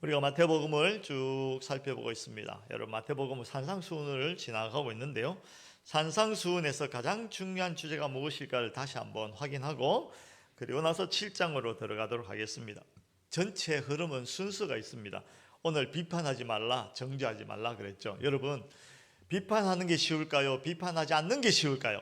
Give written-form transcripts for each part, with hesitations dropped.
우리가 마태복음을 쭉 살펴보고 있습니다. 여러분, 마태복음은 산상수훈을 지나가고 있는데요. 산상수훈에서 가장 중요한 주제가 무엇일까를 다시 한번 확인하고 그리고 나서 7장으로 들어가도록 하겠습니다. 전체 흐름은 순서가 있습니다. 오늘 비판하지 말라, 정죄하지 말라 그랬죠. 여러분, 비판하는 게 쉬울까요? 비판하지 않는 게 쉬울까요?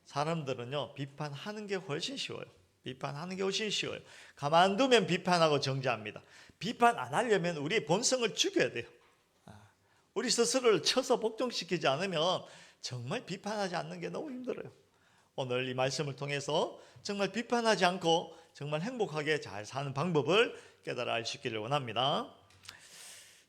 사람들은요, 비판하는 게 훨씬 쉬워요. 비판하는 게 훨씬 쉬워요. 가만두면 비판하고 정죄합니다. 비판 안 하려면 우리의 본성을 죽여야 돼요. 우리 스스로를 쳐서 복종시키지 않으면 정말 비판하지 않는 게 너무 힘들어요. 오늘 이 말씀을 통해서 정말 비판하지 않고 정말 행복하게 잘 사는 방법을 깨달아 알 수 있기를 원합니다.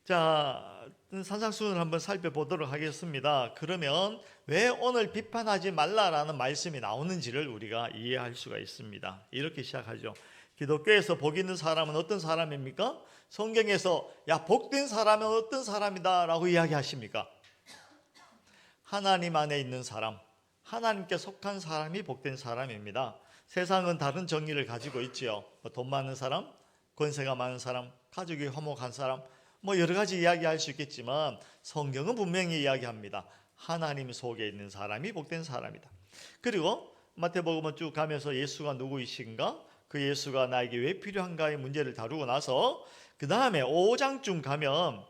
자, 산상수훈을 한번 살펴보도록 하겠습니다. 그러면 왜 오늘 비판하지 말라라는 말씀이 나오는지를 우리가 이해할 수가 있습니다. 이렇게 시작하죠. 기독교에서 복 있는 사람은 어떤 사람입니까? 성경에서 야, 복된 사람은 어떤 사람이다 라고 이야기하십니까? 하나님 안에 있는 사람, 하나님께 속한 사람이 복된 사람입니다. 세상은 다른 정의를 가지고 있지요. 돈 많은 사람, 권세가 많은 사람, 가족이 화목한 사람, 여러 가지 이야기할 수 있겠지만 성경은 분명히 이야기합니다. 하나님 속에 있는 사람이 복된 사람이다. 그리고 마태복음은 쭉 가면서 예수가 누구이신가? 그 예수가 나에게 왜 필요한가의 문제를 다루고 나서 그 다음에 5장쯤 가면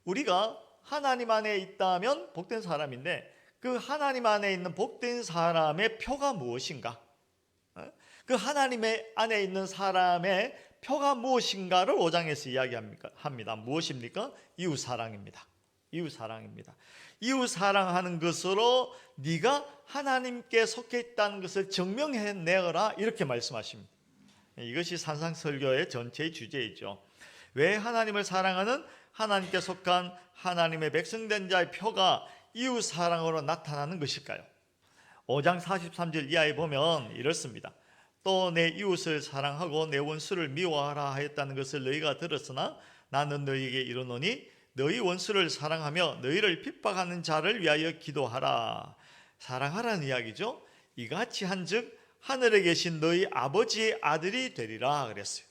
우리가 하나님 안에 있다면 복된 사람인데 그 하나님 안에 있는 복된 사람의 표가 무엇인가? 그 하나님 안에 있는 사람의 표가 무엇인가를 5장에서 이야기합니다. 무엇입니까? 이웃사랑입니다. 이웃사랑입니다. 이웃사랑하는 것으로 네가 하나님께 속해 있다는 것을 증명해내어라 이렇게 말씀하십니다. 이것이 산상설교의 전체의 주제이죠. 왜 하나님을 사랑하는 하나님께 속한 하나님의 백성된 자의 표가 이웃사랑으로 나타나는 것일까요? 5장 43절 이하에 보면 이렇습니다. 또 내 이웃을 사랑하고 내 원수를 미워하라 하였다는 것을 너희가 들었으나 나는 너희에게 이르노니 너희 원수를 사랑하며 너희를 핍박하는 자를 위하여 기도하라. 사랑하라는 이야기죠. 이같이 한즉 하늘에 계신 너희 아버지의 아들이 되리라 그랬어요.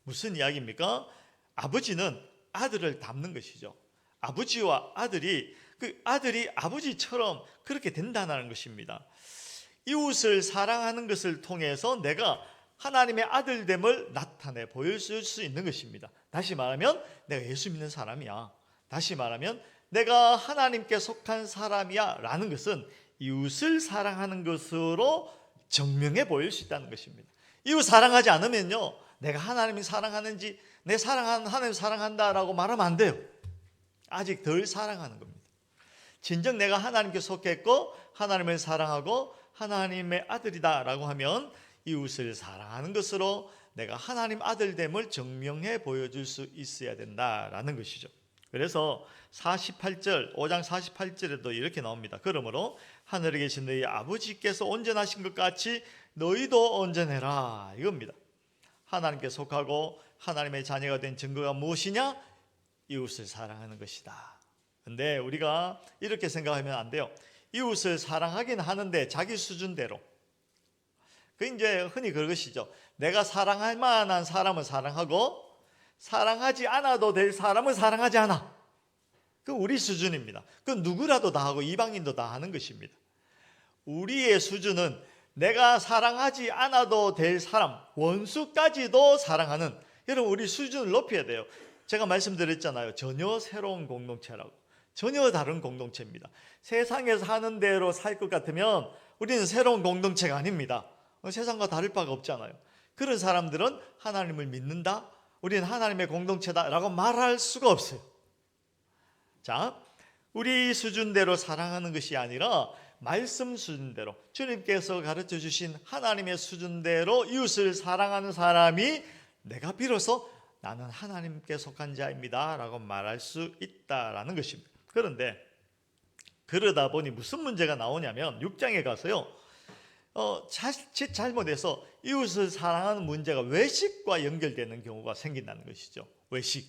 무슨 이야기입니까? 아버지는 아들을 닮는 것이죠. 아버지와 아들이 그 아들이 아버지처럼 그렇게 된다는 것입니다. 이웃을 사랑하는 것을 통해서 내가 하나님의 아들됨을 나타내 보여줄 수 있는 것입니다. 다시 말하면 내가 예수 믿는 사람이야. 다시 말하면 내가 하나님께 속한 사람이야 라는 것은 이웃을 사랑하는 것으로 증명해 보일 수 있다는 것입니다. 이웃 사랑하지 않으면요, 내가 하나님이 사랑하는지 내 사랑하는 하나님 사랑한다라고 말하면 안 돼요. 아직 덜 사랑하는 겁니다. 진정 내가 하나님께 속했고 하나님을 사랑하고 하나님의 아들이다 라고 하면 이웃을 사랑하는 것으로 내가 하나님 아들됨을 증명해 보여줄 수 있어야 된다라는 것이죠. 그래서 48절, 5장 48절에도 이렇게 나옵니다. 그러므로 하늘에 계신 너희 아버지께서 온전하신 것 같이 너희도 온전해라 이겁니다. 하나님께 속하고 하나님의 자녀가 된 증거가 무엇이냐? 이웃을 사랑하는 것이다. 근데 우리가 이렇게 생각하면 안 돼요. 이웃을 사랑하긴 하는데 자기 수준대로. 그 이제 흔히 그것이죠. 내가 사랑할 만한 사람은 사랑하고 사랑하지 않아도 될 사람은 사랑하지 않아. 그 우리 수준입니다. 그 누구라도 다 하고 이방인도 다 하는 것입니다. 우리의 수준은 내가 사랑하지 않아도 될 사람, 원수까지도 사랑하는, 여러분 우리 수준을 높여야 돼요. 제가 말씀드렸잖아요. 전혀 새로운 공동체라고. 전혀 다른 공동체입니다. 세상에서 하는 대로 살 것 같으면 우리는 새로운 공동체가 아닙니다. 세상과 다를 바가 없잖아요. 그런 사람들은 하나님을 믿는다, 우리는 하나님의 공동체다라고 말할 수가 없어요. 자, 우리 수준대로 사랑하는 것이 아니라 말씀 수준대로 주님께서 가르쳐 주신 하나님의 수준대로 이웃을 사랑하는 사람이 내가 비로소 나는 하나님께 속한 자입니다 라고 말할 수 있다라는 것입니다. 그런데 그러다 보니 무슨 문제가 나오냐면 6장에 가서요, 자칫 잘못해서 이웃을 사랑하는 문제가 외식과 연결되는 경우가 생긴다는 것이죠. 외식.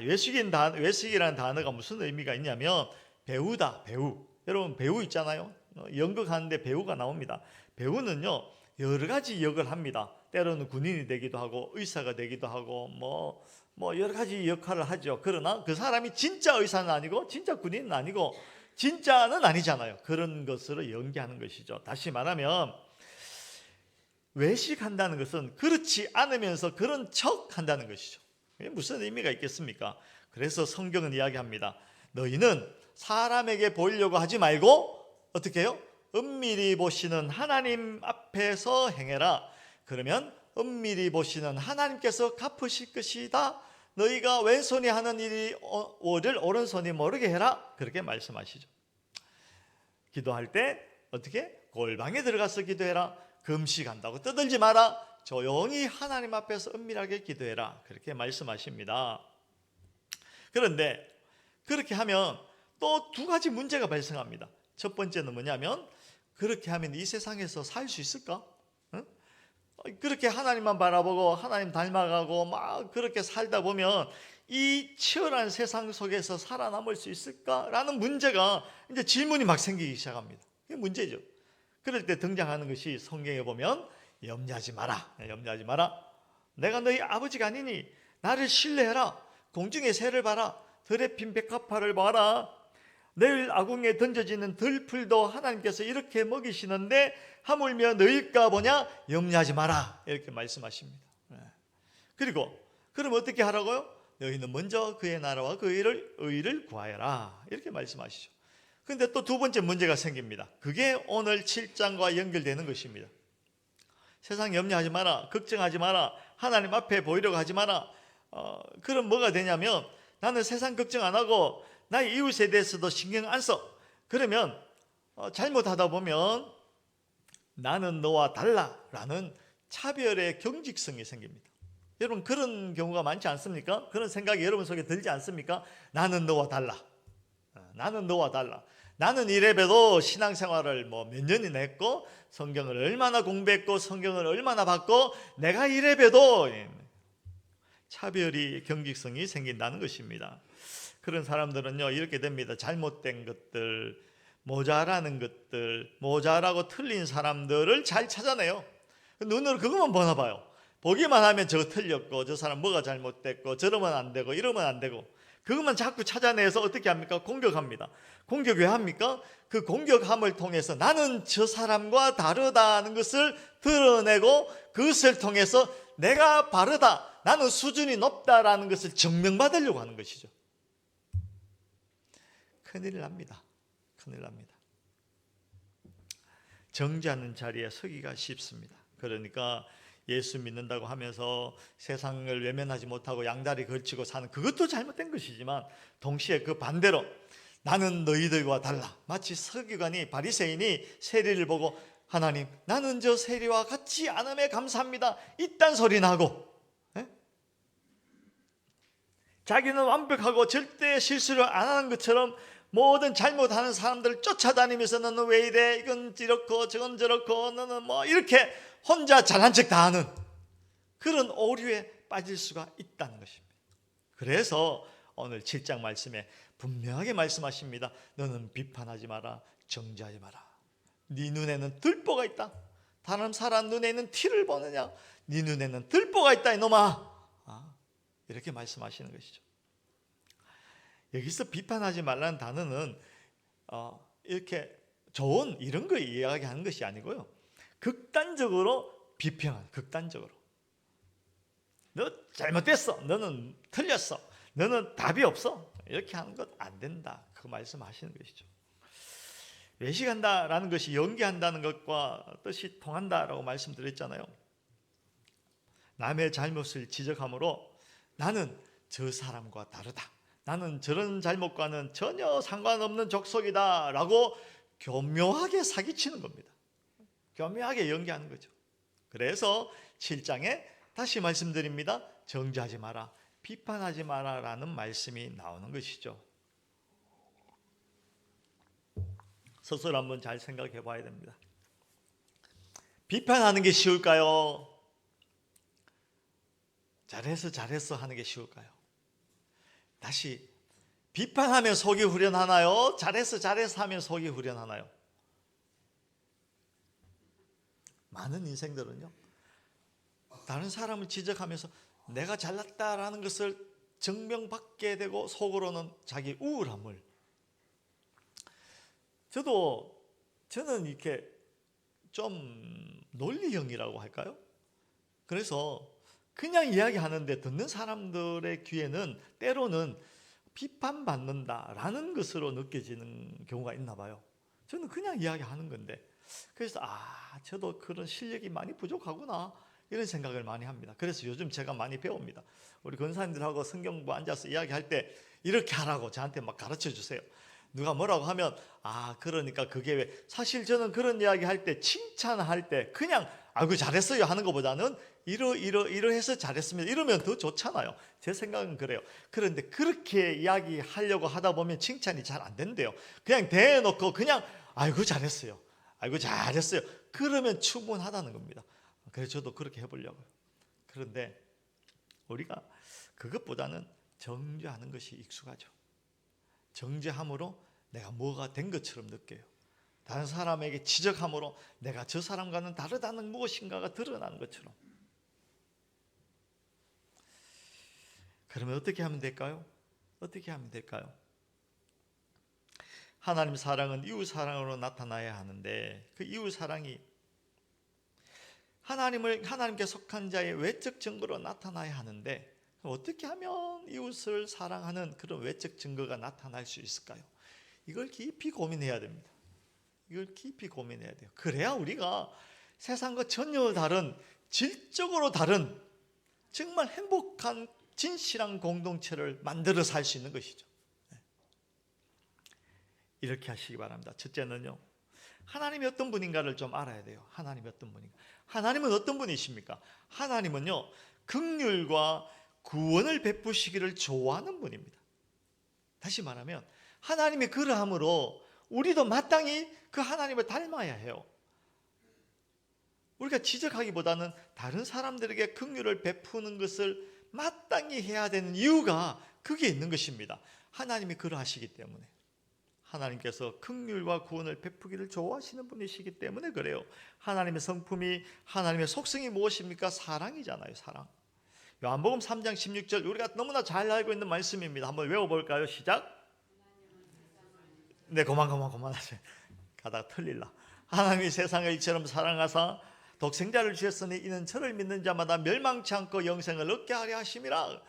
외식이라는 단어가 무슨 의미가 있냐면 배우다, 배우. 여러분 배우 있잖아요. 연극하는데 배우가 나옵니다. 배우는요 여러 가지 역을 합니다. 때로는 군인이 되기도 하고 의사가 되기도 하고 뭐 여러 가지 역할을 하죠. 그러나 그 사람이 진짜 의사는 아니고 진짜 군인은 아니고 진짜는 아니잖아요. 그런 것으로 연기하는 것이죠. 다시 말하면 외식한다는 것은 그렇지 않으면서 그런 척 한다는 것이죠. 이게 무슨 의미가 있겠습니까? 그래서 성경은 이야기합니다. 너희는 사람에게 보이려고 하지 말고 어떻게 해요? 은밀히 보시는 하나님 앞에서 행해라. 그러면 은밀히 보시는 하나님께서 갚으실 것이다. 너희가 왼손이 하는 일을 오른손이 모르게 해라. 그렇게 말씀하시죠. 기도할 때 어떻게? 골방에 들어가서 기도해라. 금식한다고 떠들지 마라. 조용히 하나님 앞에서 은밀하게 기도해라. 그렇게 말씀하십니다. 그런데 그렇게 하면 또 두 가지 문제가 발생합니다. 첫 번째는 뭐냐면 그렇게 하면 이 세상에서 살 수 있을까? 응? 그렇게 하나님만 바라보고 하나님 닮아가고 막 그렇게 살다 보면 이 치열한 세상 속에서 살아남을 수 있을까라는 문제가 이제 질문이 막 생기기 시작합니다. 이게 문제죠. 그럴 때 등장하는 것이 성경에 보면 염려하지 마라. 염려하지 마라. 내가 너희 아버지가 아니니 나를 신뢰해라. 공중의 새를 봐라. 들에 핀 백합화를 봐라. 내일 아궁에 던져지는 들풀도 하나님께서 이렇게 먹이시는데 하물며 너희일까 보냐? 염려하지 마라. 이렇게 말씀하십니다. 그리고 그럼 어떻게 하라고요? 너희는 먼저 그의 나라와 그 의를 구하여라. 이렇게 말씀하시죠. 그런데 또 두 번째 문제가 생깁니다. 그게 오늘 7장과 연결되는 것입니다. 세상 염려하지 마라. 걱정하지 마라. 하나님 앞에 보이려고 하지 마라. 그럼 뭐가 되냐면 나는 세상 걱정 안 하고 나의 이웃에 대해서도 신경 안 써. 그러면 잘못하다 보면 나는 너와 달라라는 차별의 경직성이 생깁니다. 여러분 그런 경우가 많지 않습니까? 그런 생각이 여러분 속에 들지 않습니까? 나는 너와 달라. 나는 너와 달라. 나는 이래봬도 신앙생활을 몇 년이나 했고 성경을 얼마나 공부했고 성경을 얼마나 봤고 내가 이래봬도 차별이 경직성이 생긴다는 것입니다. 그런 사람들은요 이렇게 됩니다. 잘못된 것들, 모자라는 것들, 모자라고 틀린 사람들을 잘 찾아내요. 눈으로 그것만 보나 봐요. 보기만 하면 저거 틀렸고 저 사람 뭐가 잘못됐고 저러면 안 되고 이러면 안 되고 그것만 자꾸 찾아내서 어떻게 합니까? 공격합니다. 공격 왜 합니까? 그 공격함을 통해서 나는 저 사람과 다르다는 것을 드러내고 그것을 통해서 내가 바르다, 나는 수준이 높다라는 것을 증명받으려고 하는 것이죠. 큰일 납니다. 큰일 납니다. 정죄하는 자리에 서기가 쉽습니다. 그러니까 예수 믿는다고 하면서 세상을 외면하지 못하고 양다리 걸치고 사는 그것도 잘못된 것이지만 동시에 그 반대로 나는 너희들과 달라. 마치 서기관이 바리새인이 세리를 보고 하나님 나는 저 세리와 같지 않음에 감사합니다. 이딴 소리 나고 자기는 완벽하고 절대 실수를 안 하는 것처럼 모든 잘못하는 사람들을 쫓아다니면서 너는 왜 이래? 이건 이렇고 저건 저렇고 너는 이렇게 혼자 잘난 척 다 하는 그런 오류에 빠질 수가 있다는 것입니다. 그래서 오늘 7장 말씀에 분명하게 말씀하십니다. 너는 비판하지 마라. 정죄하지 마라. 네 눈에는 들보가 있다. 다른 사람 눈에는 티를 보느냐? 네 눈에는 들보가 있다 이놈아. 이렇게 말씀하시는 것이죠. 여기서 비판하지 말라는 단어는 이렇게 좋은 이런 거 이야기하는 것이 아니고요. 극단적으로 비평하는, 극단적으로 너 잘못됐어, 너는 틀렸어, 너는 답이 없어 이렇게 하는 것 안 된다. 그 말씀하시는 것이죠. 외식한다라는 것이 연기한다는 것과 뜻이 통한다라고 말씀드렸잖아요. 남의 잘못을 지적함으로 나는 저 사람과 다르다, 나는 저런 잘못과는 전혀 상관없는 족속이다 라고 교묘하게 사기치는 겁니다. 교묘하게 연기하는 거죠. 그래서 7장에 다시 말씀드립니다. 정죄하지 마라, 비판하지 마라 라는 말씀이 나오는 것이죠. 스스로 한번 잘 생각해 봐야 됩니다. 비판하는 게 쉬울까요? 잘했어 하는 게 쉬울까요? 다시 비판하면 속이 후련하나요? 잘했어 하면 속이 후련하나요? 많은 인생들은요 다른 사람을 지적하면서 내가 잘났다라는 것을 증명받게 되고 속으로는 자기 우울함을. 저는 이렇게 좀 논리형이라고 할까요? 그래서 그냥 이야기하는데 듣는 사람들의 귀에는 때로는 비판받는다라는 것으로 느껴지는 경우가 있나 봐요. 저는 그냥 이야기하는 건데, 그래서 저도 그런 실력이 많이 부족하구나 이런 생각을 많이 합니다. 그래서 요즘 제가 많이 배웁니다. 우리 권사님들하고 성경부 앉아서 이야기할 때 이렇게 하라고 저한테 막 가르쳐 주세요. 누가 뭐라고 하면 그러니까 그게 왜, 사실 저는 그런 이야기 할 때, 칭찬할 때 그냥 아이고 잘했어요 하는 것보다는 이러해서 잘했습니다 이러면 더 좋잖아요. 제 생각은 그래요. 그런데 그렇게 이야기하려고 하다 보면 칭찬이 잘 안 된대요. 그냥 대놓고 그냥 아이고 잘했어요, 아이고 잘했어요, 그러면 충분하다는 겁니다. 그래서 저도 그렇게 해보려고요. 그런데 우리가 그것보다는 정죄하는 것이 익숙하죠. 정죄함으로 내가 뭐가 된 것처럼 느껴요. 다른 사람에게 지적함으로 내가 저 사람과는 다르다는 무엇인가가 드러나는 것처럼. 그러면 어떻게 하면 될까요? 어떻게 하면 될까요? 하나님 사랑은 이웃 사랑으로 나타나야 하는데, 그 이웃 사랑이 하나님께 속한 자의 외적 증거로 나타나야 하는데, 어떻게 하면 이웃을 사랑하는 그런 외적 증거가 나타날 수 있을까요? 이걸 깊이 고민해야 됩니다. 이걸 깊이 고민해야 돼요. 그래야 우리가 세상과 전혀 다른, 질적으로 다른 정말 행복한 진실한 공동체를 만들어 살 수 있는 것이죠. 이렇게 하시기 바랍니다. 첫째는요, 하나님이 어떤 분인가를 좀 알아야 돼요. 하나님이 어떤 분인가. 하나님은 어떤 분이십니까? 하나님은요, 긍휼과 구원을 베푸시기를 좋아하는 분입니다. 다시 말하면 하나님이 그러함으로 우리도 마땅히 그 하나님을 닮아야 해요. 우리가 지적하기보다는 다른 사람들에게 긍휼을 베푸는 것을 마땅히 해야 되는 이유가 그게 있는 것입니다. 하나님이 그러하시기 때문에. 하나님께서 긍휼과 구원을 베푸기를 좋아하시는 분이시기 때문에 그래요. 하나님의 성품이, 하나님의 속성이 무엇입니까? 사랑이잖아요. 사랑. 요한복음 3장 16절, 우리가 너무나 잘 알고 있는 말씀입니다. 한번 외워볼까요? 시작. 네, 그만하세요. 가다가 틀릴라. 하나님이 세상을 이처럼 사랑하사 독생자를 주셨으니 이는 저를 믿는 자마다 멸망치 않고 영생을 얻게 하려 하심이라.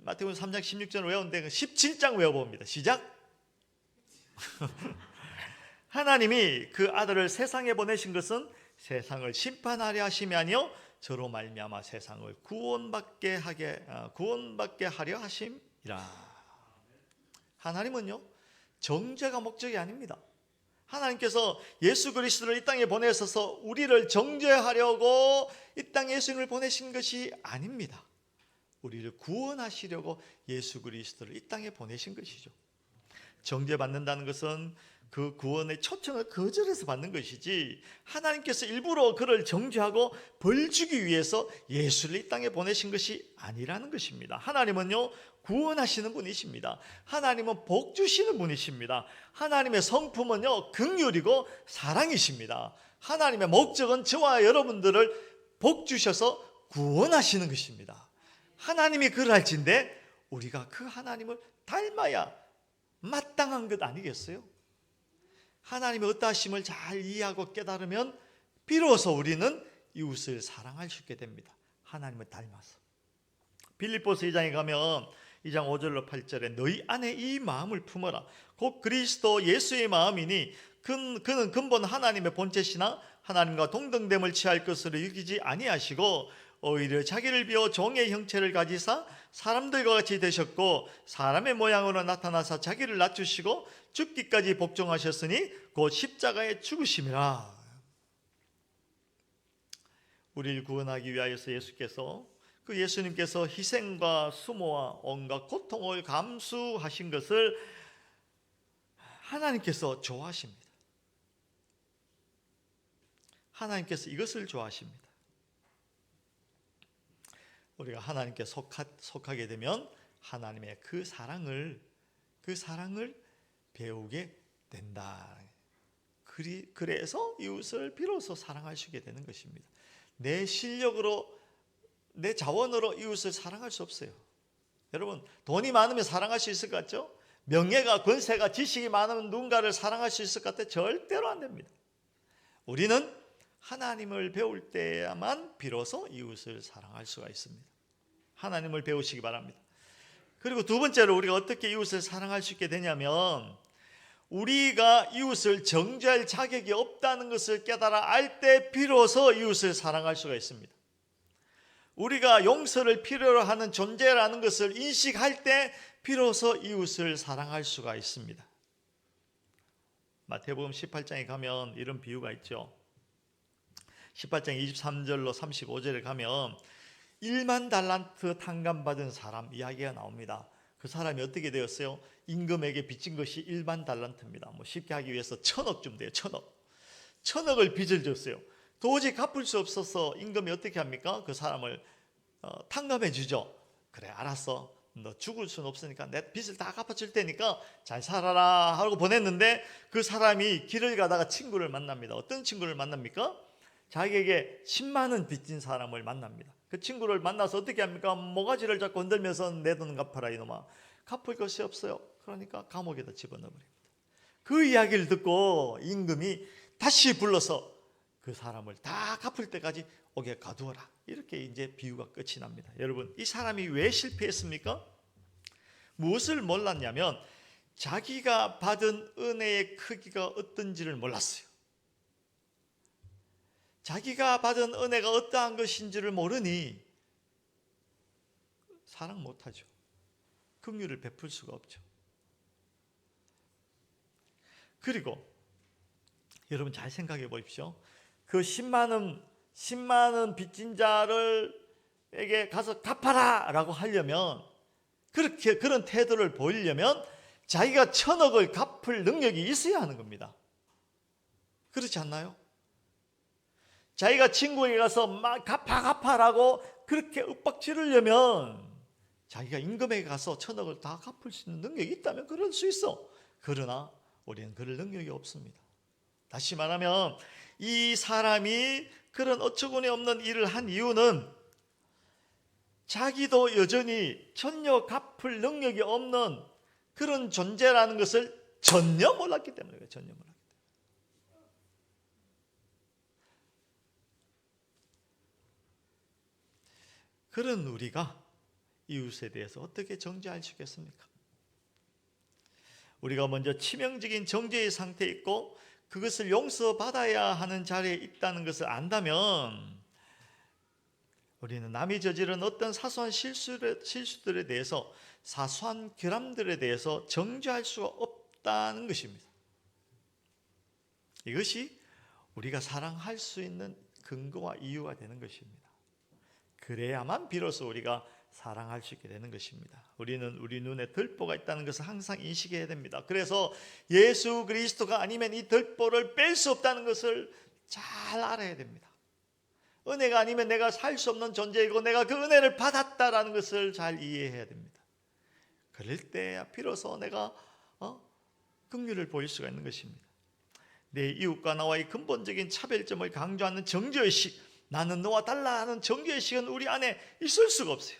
마태복음 3장 16절 외웠는데 17장 외워봅니다. 시작. 하나님이 그 아들을 세상에 보내신 것은 세상을 심판하려 하심이 아니요 저로 말미암아 세상을 구원받게 하려 하심이라. 하나님은요, 정죄가 목적이 아닙니다. 하나님께서 예수 그리스도를 이 땅에 보내셔서 우리를 정죄하려고 이 땅에 예수님을 보내신 것이 아닙니다. 우리를 구원하시려고 예수 그리스도를 이 땅에 보내신 것이죠. 정죄받는다는 것은 그 구원의 초청을 거절해서 받는 것이지, 하나님께서 일부러 그를 정죄하고 벌 주기 위해서 예수를 이 땅에 보내신 것이 아니라는 것입니다. 하나님은요, 구원하시는 분이십니다. 하나님은 복 주시는 분이십니다. 하나님의 성품은요, 긍휼이고 사랑이십니다. 하나님의 목적은 저와 여러분들을 복 주셔서 구원하시는 것입니다. 하나님이 그러할진데 우리가 그 하나님을 닮아야 마땅한 것 아니겠어요? 하나님의 어떠하심을 잘 이해하고 깨달으면 비로소 우리는 이웃을 사랑할 수 있게 됩니다. 하나님을 닮아서. 빌립보서 2장에 가면 2장 5절로 8절에 너희 안에 이 마음을 품어라. 곧 그리스도 예수의 마음이니 그는 근본 하나님의 본체시나 하나님과 동등됨을 취할 것으로 여기지 아니하시고 오히려 자기를 비워 종의 형체를 가지사 사람들과 같이 되셨고 사람의 모양으로 나타나사 자기를 낮추시고 죽기까지 복종하셨으니 곧 십자가에 죽으심이라. 우리를 구원하기 위하여서 예수님께서 희생과 수모와 온갖 고통을 감수하신 것을 하나님께서 좋아하십니다. 하나님께서 이것을 좋아하십니다. 우리가 하나님께 속하게 되면 하나님의 그 사랑을 배우게 된다. 그래서 이웃을 비로소 사랑할 수 있게 되는 것입니다. 내 실력으로, 내 자원으로 이웃을 사랑할 수 없어요. 여러분, 돈이 많으면 사랑할 수 있을 것 같죠? 명예가, 권세가, 지식이 많으면 누군가를 사랑할 수 있을 것 같아요? 절대로 안 됩니다. 우리는 하나님을 배울 때야만 비로소 이웃을 사랑할 수가 있습니다. 하나님을 배우시기 바랍니다. 그리고 두 번째로 우리가 어떻게 이웃을 사랑할 수 있게 되냐면, 우리가 이웃을 정죄할 자격이 없다는 것을 깨달아 알 때 비로소 이웃을 사랑할 수가 있습니다. 우리가 용서를 필요로 하는 존재라는 것을 인식할 때 비로소 이웃을 사랑할 수가 있습니다. 마태복음 18장에 가면 이런 비유가 있죠. 18장 23절로 35절에 가면 1만 달란트 탕감받은 사람 이야기가 나옵니다. 그 사람이 어떻게 되었어요? 임금에게 빚진 것이 1만 달란트입니다. 쉽게 하기 위해서 1,000억쯤 돼요. 1,000억을 빚을 졌어요. 도저히 갚을 수 없어서 임금이 어떻게 합니까? 그 사람을 탕감해 주죠. 그래, 알았어. 너 죽을 수는 없으니까 내 빚을 다 갚아줄 테니까 잘 살아라 하고 보냈는데, 그 사람이 길을 가다가 친구를 만납니다. 어떤 친구를 만납니까? 자기에게 10만 원 빚진 사람을 만납니다. 그 친구를 만나서 어떻게 합니까? 모가지를 잡고 흔들면서 내 돈 갚아라 이놈아. 갚을 것이 없어요. 그러니까 감옥에다 집어넣어버립니다. 그 이야기를 듣고 임금이 다시 불러서 그 사람을 다 갚을 때까지 옥에 가두어라. 이렇게 이제 비유가 끝이 납니다. 여러분, 이 사람이 왜 실패했습니까? 무엇을 몰랐냐면 자기가 받은 은혜의 크기가 어떤지를 몰랐어요. 자기가 받은 은혜가 어떠한 것인지를 모르니 사랑 못하죠. 긍휼을 베풀 수가 없죠. 그리고 여러분 잘 생각해 보십시오. 그 10만 원 빚진 자를에게 가서 갚아라 라고 하려면, 그렇게 그런 태도를 보이려면 자기가 1,000억을 갚을 능력이 있어야 하는 겁니다. 그렇지 않나요? 자기가 친구에게 가서 막 갚아라고 그렇게 윽박 지르려면 자기가 임금에게 가서 1,000억을 다 갚을 수 있는 능력이 있다면 그럴 수 있어. 그러나 우리는 그럴 능력이 없습니다. 다시 말하면 이 사람이 그런 어처구니 없는 일을 한 이유는 자기도 여전히 전혀 갚을 능력이 없는 그런 존재라는 것을 전혀 몰랐기 때문에, 전혀 몰랐기 때문에. 그런 우리가 이웃에 대해서 어떻게 정죄할 수 있겠습니까? 우리가 먼저 치명적인 정죄의 상태에 있고 그것을 용서받아야 하는 자리에 있다는 것을 안다면 우리는 남이 저지른 어떤 사소한 실수들에 대해서, 사소한 결함들에 대해서 정죄할 수가 없다는 것입니다. 이것이 우리가 사랑할 수 있는 근거와 이유가 되는 것입니다. 그래야만 비로소 우리가 사랑할 수 있게 되는 것입니다. 우리는 우리 눈에 들보가 있다는 것을 항상 인식해야 됩니다. 그래서 예수 그리스도가 아니면 이 들보를 뺄 수 없다는 것을 잘 알아야 됩니다. 은혜가 아니면 내가 살 수 없는 존재이고 내가 그 은혜를 받았다라는 것을 잘 이해해야 됩니다. 그럴 때야 비로소 내가 긍휼을 보일 수가 있는 것입니다. 내 이웃과 나와의 근본적인 차별점을 강조하는 정죄의식, 나는 너와 달라 하는 정죄의식은 우리 안에 있을 수가 없어요.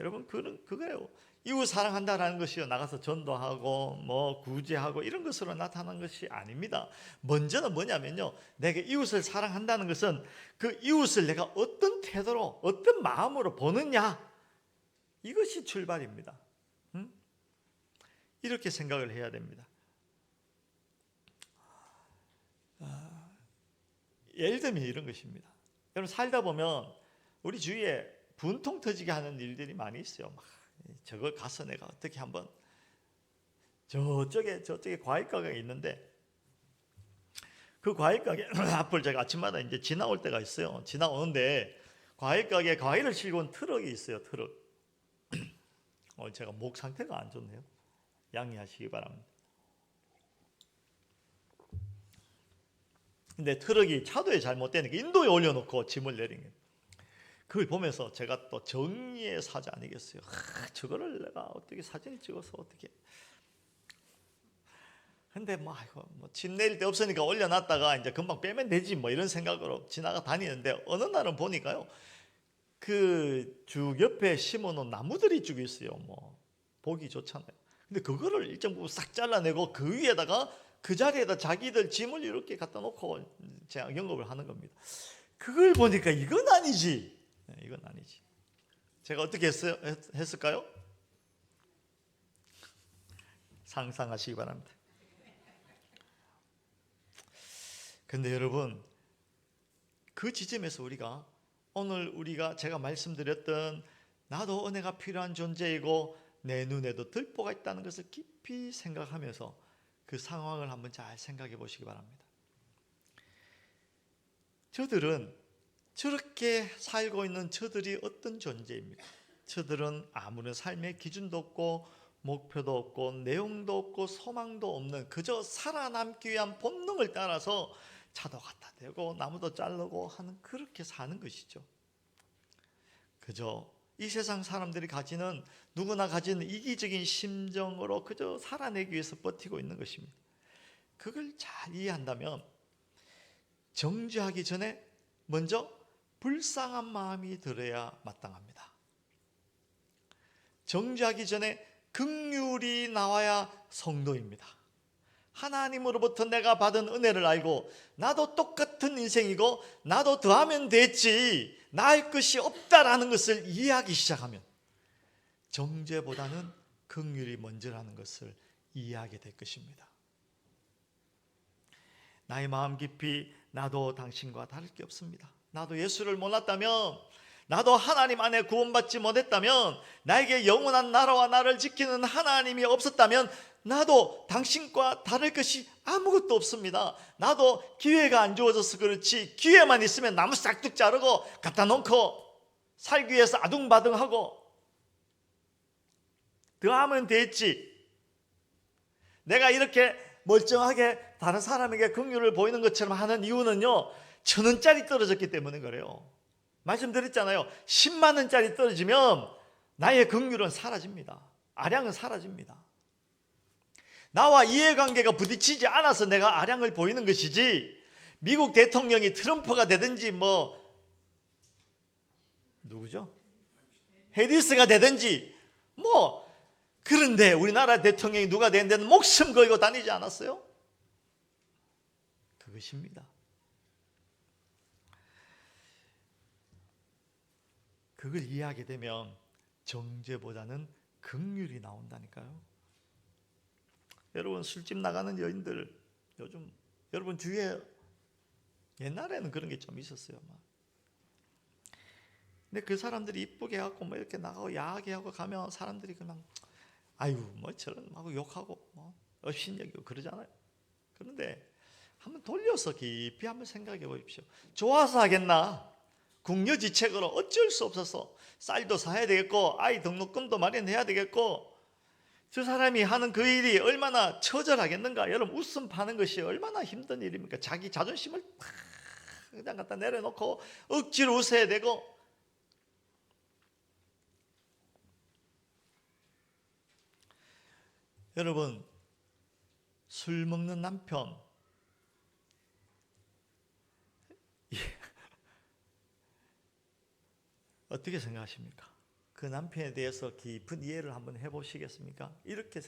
여러분, 그거예요. 이웃 사랑한다라는 것이 나가서 전도하고 구제하고 이런 것으로 나타난 것이 아닙니다. 먼저는 뭐냐면요, 내가 이웃을 사랑한다는 것은 그 이웃을 내가 어떤 태도로, 어떤 마음으로 보느냐, 이것이 출발입니다. 이렇게 생각을 해야 됩니다. 예를 들면 이런 것입니다. 여러분, 살다 보면 우리 주위에 분통 터지게 하는 일들이 많이 있어요. 저걸 가서 내가 어떻게 한번, 저쪽에 과일 가게가 있는데 그 과일 가게 앞을 제가 아침마다 이제 지나올 때가 있어요. 지나오는데 과일 가게에 과일을 싣고 온 트럭이 있어요. 트럭. 제가 목 상태가 안 좋네요. 양해하시기 바랍니다. 근데 트럭이 차도에 잘못되니까 인도에 올려놓고 짐을 내린 거예요. 그걸 보면서 제가 또 정의의 사자 아니겠어요? 저거를 내가 어떻게 사진을 찍어서 어떻게. 근데 뭐 아이고 집 내릴 데 없으니까 올려놨다가 이제 금방 빼면 되지 뭐 이런 생각으로 지나가 다니는데 어느 날은 보니까요, 그 쭉 옆에 심어놓은 나무들이 쭉 있어요. 뭐 보기 좋잖아요. 근데 그거를 일정 부분 싹 잘라내고 그 위에다가 그 자리에다 자기들 짐을 이렇게 갖다 놓고 제가 영업을 하는 겁니다. 그걸 보니까 이건 아니지. 이건 아니지. 제가 어떻게 했을까요? 상상하시기 바랍니다. 근데 여러분, 그 지점에서 우리가 오늘 제가 말씀드렸던 나도 은혜가 필요한 존재이고 내 눈에도 들보가 있다는 것을 깊이 생각하면서 그 상황을 한번 잘 생각해 보시기 바랍니다. 저들은 저렇게 살고 있는 저들이 어떤 존재입니까? 저들은 아무런 삶의 기준도 없고 목표도 없고 내용도 없고 소망도 없는 그저 살아남기 위한 본능을 따라서 차도 갖다 대고 나무도 자르고 하는, 그렇게 사는 것이죠. 그저 이 세상 사람들이 누구나 가지는 이기적인 심정으로 그저 살아내기 위해서 버티고 있는 것입니다. 그걸 잘 이해한다면 정죄하기 전에 먼저 불쌍한 마음이 들어야 마땅합니다. 정죄하기 전에 긍휼이 나와야 성도입니다. 하나님으로부터 내가 받은 은혜를 알고 나도 똑같은 인생이고 나도 더하면 됐지 나을 것이 없다라는 것을 이해하기 시작하면 정죄보다는 긍휼이 먼저라는 것을 이해하게 될 것입니다. 나의 마음 깊이 나도 당신과 다를 게 없습니다. 나도 예수를 몰랐다면, 나도 하나님 안에 구원받지 못했다면, 나에게 영원한 나라와 나를 지키는 하나님이 없었다면 나도 당신과 다를 것이 아무것도 없습니다. 나도 기회가 안 주어져서 그렇지 기회만 있으면 나무 싹둑 자르고 갖다 놓고 살기 위해서 아둥바둥하고 더하면 됐지. 내가 이렇게 멀쩡하게 다른 사람에게 긍휼을 보이는 것처럼 하는 이유는요, 1,000원짜리 떨어졌기 때문에 그래요. 말씀드렸잖아요. 10만 원짜리 떨어지면 나의 긍휼은 사라집니다. 아량은 사라집니다. 나와 이해관계가 부딪히지 않아서 내가 아량을 보이는 것이지, 미국 대통령이 트럼프가 되든지 누구죠? 해리스가 되든지 그런데 우리나라 대통령이 누가 된 데는 목숨 걸고 다니지 않았어요? 그것입니다. 그걸 이해하게 되면 정죄보다는 긍휼이 나온다니까요. 여러분, 술집 나가는 여인들 요즘 여러분 주위에, 옛날에는 그런 게 좀 있었어요. 근데 그 사람들이 이쁘게 해갖고 이렇게 나가고 야하게 하고 가면 사람들이 그냥 아유 저런 하고 욕하고 업신여기고 그러잖아요. 그런데 한번 돌려서 깊이 한번 생각해 보십시오. 좋아서 하겠나? 궁여지책으로 어쩔 수 없어서 쌀도 사야 되겠고 아이 등록금도 마련해야 되겠고, 저 사람이 하는 그 일이 얼마나 처절하겠는가. 여러분, 웃음 파는 것이 얼마나 힘든 일입니까? 자기 자존심을 탁 그냥 갖다 내려놓고 억지로 웃어야 되고. 여러분, 술 먹는 남편 어떻게 생각하십니까? 그 남편에 대해서 깊은 이해를 한번 해보시겠습니까? 이렇게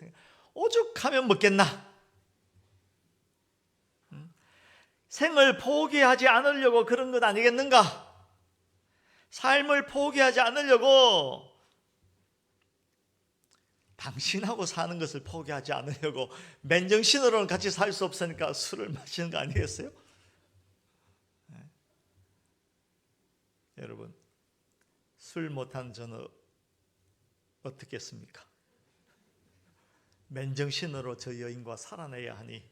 오죽하면 먹겠나? 생을 포기하지 않으려고 그런 것 아니겠는가? 삶을 포기하지 않으려고, 당신하고 사는 것을 포기하지 않으려고, 맨정신으로는 같이 살 수 없으니까 술을 마시는 거 아니겠어요? 네. 여러분, 술 못하는 저는 어떻겠습니까? 맨정신으로 저 여인과 살아내야 하니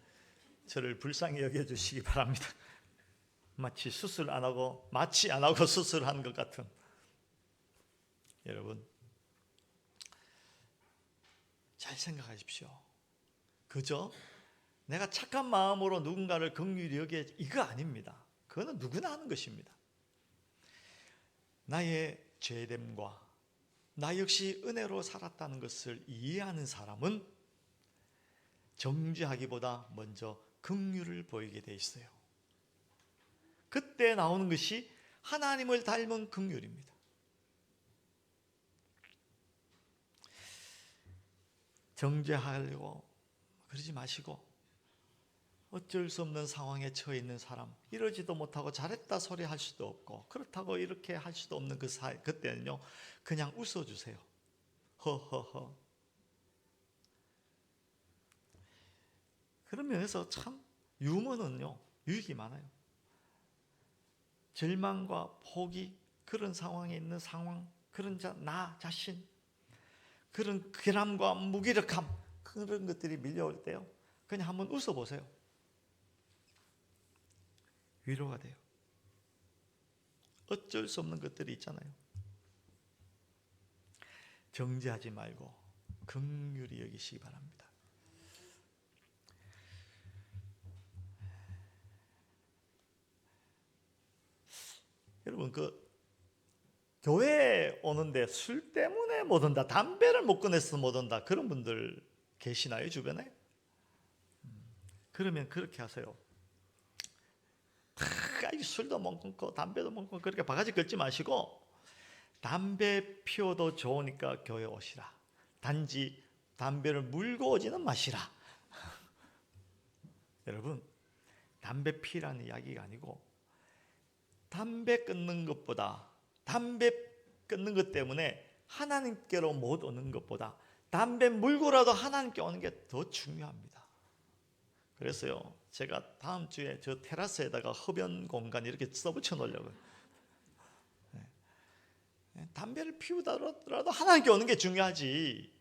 저를 불쌍히 여겨주시기 바랍니다. 마치 안 하고 수술한 것 같은. 여러분, 잘 생각하십시오. 그저 내가 착한 마음으로 누군가를 긍휼히 여겨, 이거 아닙니다. 그거는 누구나 하는 것입니다. 나의 죄됨과 나 역시 은혜로 살았다는 것을 이해하는 사람은 정죄하기보다 먼저 긍휼을 보이게 돼 있어요. 그때 나오는 것이 하나님을 닮은 긍휼입니다. 정죄하려고 그러지 마시고, 어쩔 수 없는 상황에 처해 있는 사람, 이러지도 못하고 잘했다 소리 할 수도 없고 그렇다고 이렇게 할 수도 없는 그때는요, 그냥 웃어주세요. 허허허. 그런 면에서 참 유머는요, 유익이 많아요. 절망과 포기, 그런 상황에 있는 상황, 그런 나 자신, 그런 괴람과 무기력함, 그런 것들이 밀려올 때요, 그냥 한번 웃어보세요. 위로가 돼요. 어쩔 수 없는 것들이 있잖아요. 정죄하지 말고 긍휼히 여기시기 바랍니다. 여러분, 교회에 오는데 술 때문에 못 온다, 담배를 못 끊어서 못 온다, 그런 분들 계시나요, 주변에? 그러면 그렇게 하세요. 술도 못 끊고 담배도 못 끊고 그렇게 바가지 긁지 마시고, 담배 피워도 좋으니까 교회 오시라. 단지 담배를 물고 오지는 마시라. 여러분, 담배 피라는 이야기가 아니고, 담배 끊는 것보다, 담배 끊는 것 때문에 하나님께로 못 오는 것보다 담배 물고라도 하나님께 오는 게 더 중요합니다. 그래서요, 제가 다음 주에 저 테라스에다가 흡연 공간 이렇게 써붙여 놓으려고요. 담배를 피우더라도 하나님께 오는 게 중요하지.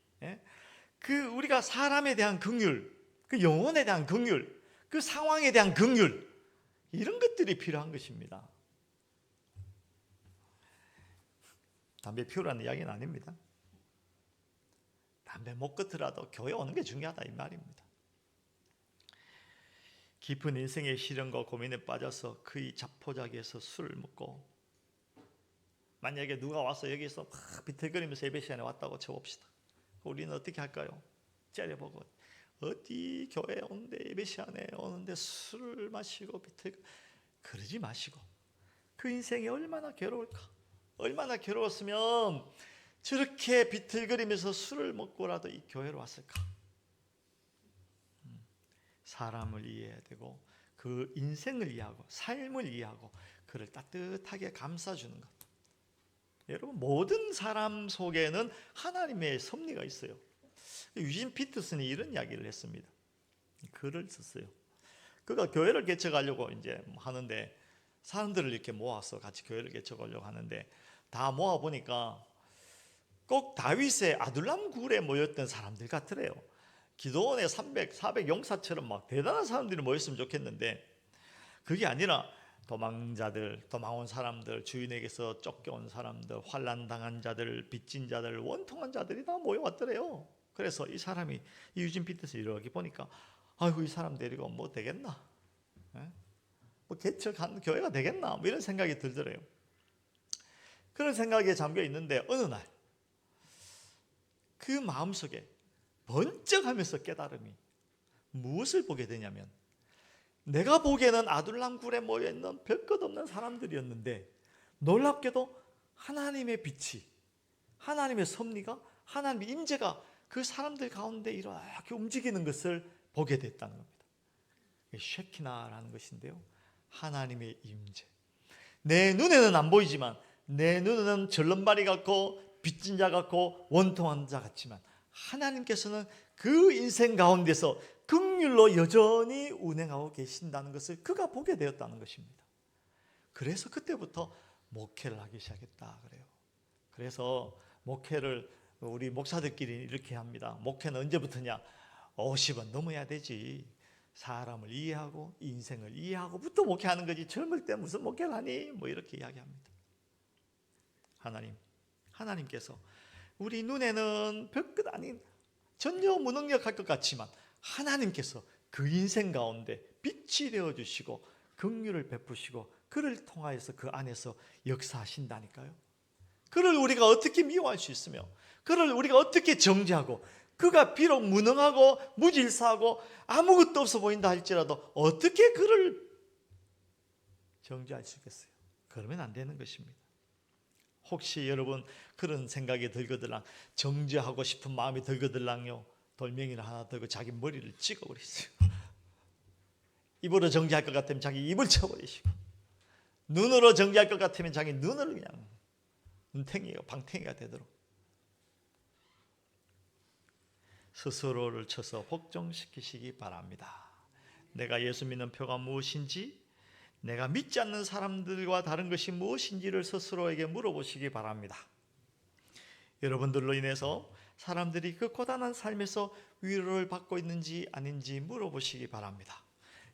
그 우리가 사람에 대한 긍휼, 그 영혼에 대한 긍휼, 그 상황에 대한 긍휼, 이런 것들이 필요한 것입니다. 담배 피우라는 이야기는 아닙니다. 담배 못 끊더라도 교회 오는 게 중요하다, 이 말입니다. 깊은 인생의 시련과 고민에 빠져서 그의 자포자기에서 술을 먹고, 만약에 누가 와서 여기서 막 비틀거리면서 예배 시간에 왔다고 쳐봅시다. 우리는 어떻게 할까요? 째려보고, 어디 교회 오는데 예배 시간에 오는데 술을 마시고 그러지 마시고, 그 인생이 얼마나 괴로울까? 얼마나 괴로웠으면 저렇게 비틀거리면서 술을 먹고라도 이 교회로 왔을까? 사람을 이해해야 되고, 그 인생을 이해하고 삶을 이해하고 그를 따뜻하게 감싸주는 것. 여러분, 모든 사람 속에는 하나님의 섭리가 있어요. 유진 피터슨이 이런 이야기를 했습니다. 글을 썼어요. 그가 교회를 개척하려고 이제 하는데, 사람들을 이렇게 모아서 같이 교회를 개척하려고 하는데, 다 모아 보니까 꼭 다윗의 아둘람 굴에 모였던 사람들 같더래요. 기도원의 300, 400 용사처럼 막 대단한 사람들이 모였으면 좋겠는데, 그게 아니라 도망자들, 도망온 사람들, 주인에게서 쫓겨온 사람들, 환난 당한 자들, 빚진 자들, 원통한 자들이 다 모여왔더래요. 그래서 이 사람이, 이 유진 피터스 이렇게 보니까, 아이고, 이 사람 데리고 뭐 되겠나? 뭐 개척한 교회가 되겠나? 뭐 이런 생각이 들더래요. 그런 생각에 잠겨 있는데, 어느 날 그 마음속에 번쩍하면서 깨달음이, 무엇을 보게 되냐면, 내가 보기에는 아둘람 굴에 모여있는 별것 없는 사람들이었는데, 놀랍게도 하나님의 빛이, 하나님의 섭리가, 하나님의 임재가 그 사람들 가운데 이렇게 움직이는 것을 보게 됐다는 겁니다. 쉐키나라는 것인데요, 하나님의 임재. 내 눈에는 안 보이지만, 내 눈에는 절름발이 같고 빚진 자 같고 원통한 자 같지만, 하나님께서는 그 인생 가운데서 긍휼로 여전히 운행하고 계신다는 것을 그가 보게 되었다는 것입니다. 그래서 그때부터 목회를 하기 시작했다 그래요. 그래서 목회를 우리 목사들끼리 이렇게 합니다. 목회는 언제부터냐? 50은 넘어야 되지. 사람을 이해하고 인생을 이해하고부터 목회하는 거지, 젊을 때 무슨 목회를 하니? 뭐 이렇게 이야기합니다. 하나님께서 우리 눈에는 별것 아닌, 전혀 무능력할 것 같지만, 하나님께서 그 인생 가운데 빛이 되어주시고 긍휼을 베푸시고 그를 통하여서 그 안에서 역사하신다니까요. 그를 우리가 어떻게 미워할 수 있으며, 그를 우리가 어떻게 정죄하고 그가 비록 무능하고 무질서하고 아무것도 없어 보인다 할지라도 어떻게 그를 정죄할 수 있겠어요? 그러면 안 되는 것입니다. 혹시 여러분 그런 생각이 들거들랑, 정죄하고 싶은 마음이 들거들랑요, 돌멩이를 하나 들고 자기 머리를 찍어버리세요. 입으로 정죄할 것 같으면 자기 입을 쳐버리시고, 눈으로 정죄할 것 같으면 자기 눈을 그냥 눈탱이가 방탱이가 되도록 스스로를 쳐서 복종시키시기 바랍니다. 내가 예수 믿는 표가 무엇인지, 내가 믿지 않는 사람들과 다른 것이 무엇인지를 스스로에게 물어보시기 바랍니다. 여러분들로 인해서 사람들이 그 고단한 삶에서 위로를 받고 있는지 아닌지 물어보시기 바랍니다.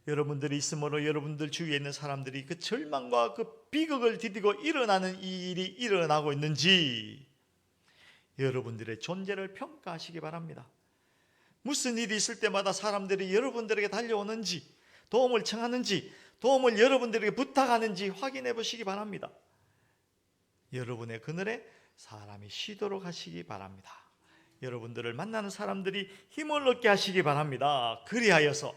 여러분들이 있으므로 여러분들 주위에 있는 사람들이 그 절망과 그 비극을 디디고 일어나는 이 일이 일어나고 있는지 여러분들의 존재를 평가하시기 바랍니다. 무슨 일이 있을 때마다 사람들이 여러분들에게 달려오는지, 도움을 청하는지, 도움을 여러분들에게 부탁하는지 확인해 보시기 바랍니다. 여러분의 그늘에 사람이 쉬도록 하시기 바랍니다. 여러분들을 만나는 사람들이 힘을 얻게 하시기 바랍니다. 그리하여서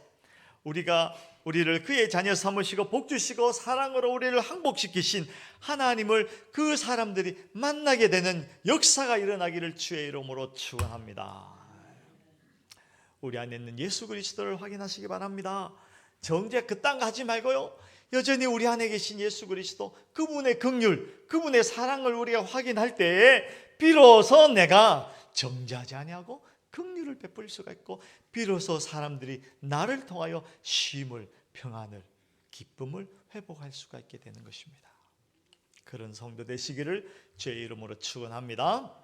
우리를 그의 자녀 삼으시고 복 주시고 사랑으로 우리를 항복시키신 하나님을 그 사람들이 만나게 되는 역사가 일어나기를 주의 이름으로 축원합니다. 우리 안에 있는 예수 그리스도를 확인하시기 바랍니다. 정죄 그딴 거 하지 말고요, 여전히 우리 안에 계신 예수 그리스도, 그분의 긍휼, 그분의 사랑을 우리가 확인할 때에 비로소 내가 정죄하지 아니하고 긍휼을 베풀 수가 있고, 비로소 사람들이 나를 통하여 쉼을, 평안을, 기쁨을 회복할 수가 있게 되는 것입니다. 그런 성도 되시기를 주의 이름으로 축원합니다.